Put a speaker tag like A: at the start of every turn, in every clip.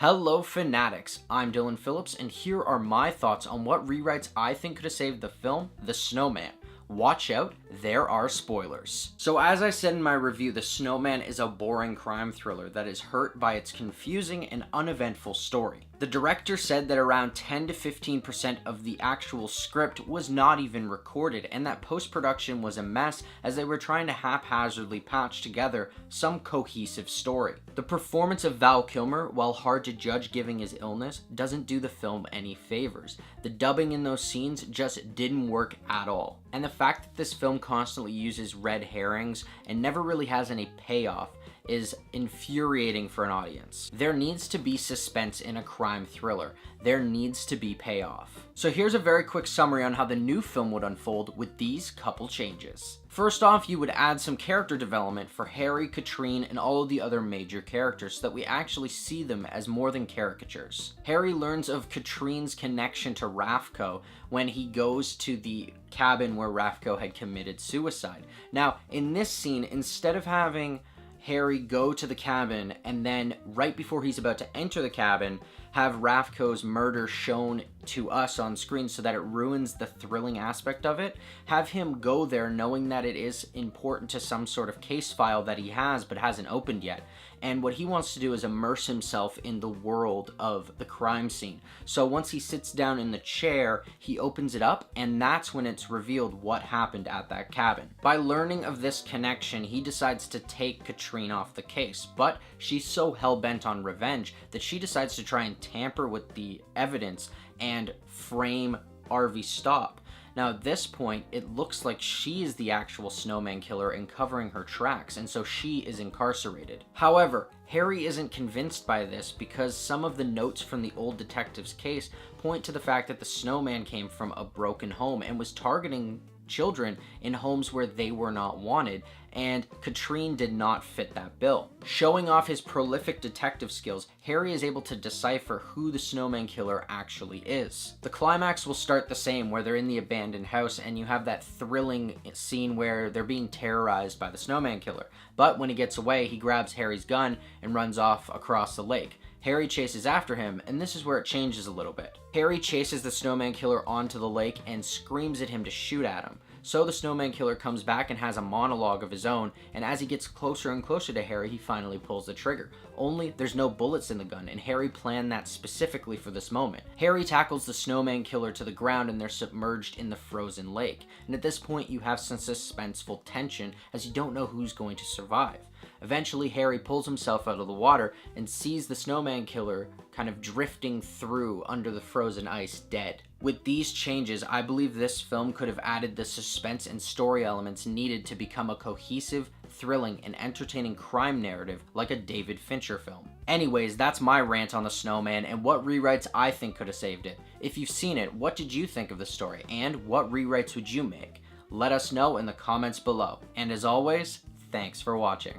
A: Hello Fanatics, I'm Dylan Phillips, and here are my thoughts on what rewrites I think could have saved the film, The Snowman. Watch out, there are spoilers. So as I said in my review, The Snowman is a boring crime thriller that is hurt by its confusing and uneventful story. The director said that around 10 to 15% of the actual script was not even recorded, and that post-production was a mess as they were trying to haphazardly patch together some cohesive story. The performance of Val Kilmer, while hard to judge given his illness, doesn't do the film any favors. The dubbing in those scenes just didn't work at all. And the fact that this film constantly uses red herrings and never really has any payoff is infuriating for an audience. There needs to be suspense in a crime thriller. There needs to be payoff. So here's a very quick summary on how the new film would unfold with these couple changes. First off, you would add some character development for Harry, Katrine, and all of the other major characters so that we actually see them as more than caricatures. Harry learns of Katrine's connection to Rafko when he goes to the cabin where Rafko had committed suicide. Now, in this scene, instead of having Harry go to the cabin and then right before he's about to enter the cabin have Rafko's murder shown to us on screen so that it ruins the thrilling aspect of it, have him go there knowing that it is important to some sort of case file that he has but hasn't opened yet. And what he wants to do is immerse himself in the world of the crime scene. So once he sits down in the chair, he opens it up, and that's when it's revealed what happened at that cabin. By learning of this connection, he decides to take Katrine off the case, but she's so hell-bent on revenge that she decides to try and tamper with the evidence and frame Harvey Stop. Now at this point, it looks like she is the actual Snowman killer and covering her tracks, and so she is incarcerated. However, Harry isn't convinced by this because some of the notes from the old detective's case point to the fact that the Snowman came from a broken home and was targeting children in homes where they were not wanted, and Katrine did not fit that bill. Showing off his prolific detective skills, Harry is able to decipher who the Snowman killer actually is. The climax will start the same, where they're in the abandoned house and you have that thrilling scene where they're being terrorized by the Snowman killer. But when he gets away, he grabs Harry's gun and runs off across the lake. Harry chases after him, and this is where it changes a little bit. Harry chases the Snowman killer onto the lake and screams at him to shoot at him. So the Snowman killer comes back and has a monologue of his own, and as he gets closer and closer to Harry, he finally pulls the trigger. Only there's no bullets in the gun, and Harry planned that specifically for this moment. Harry tackles the Snowman killer to the ground and they're submerged in the frozen lake. And at this point you have some suspenseful tension as you don't know who's going to survive. Eventually, Harry pulls himself out of the water and sees the Snowman killer kind of drifting through under the frozen ice, dead. With these changes, I believe this film could have added the suspense and story elements needed to become a cohesive, thrilling, and entertaining crime narrative like a David Fincher film. Anyways, that's my rant on The Snowman and what rewrites I think could have saved it. If you've seen it, what did you think of the story, and what rewrites would you make? Let us know in the comments below. And as always, thanks for watching.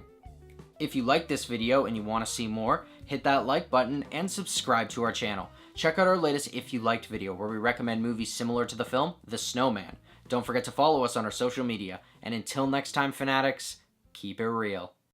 A: If you liked this video and you want to see more, hit that like button and subscribe to our channel. Check out our latest If You Liked video where we recommend movies similar to the film, The Snowman. Don't forget to follow us on our social media. And until next time, Fanatics, keep it real.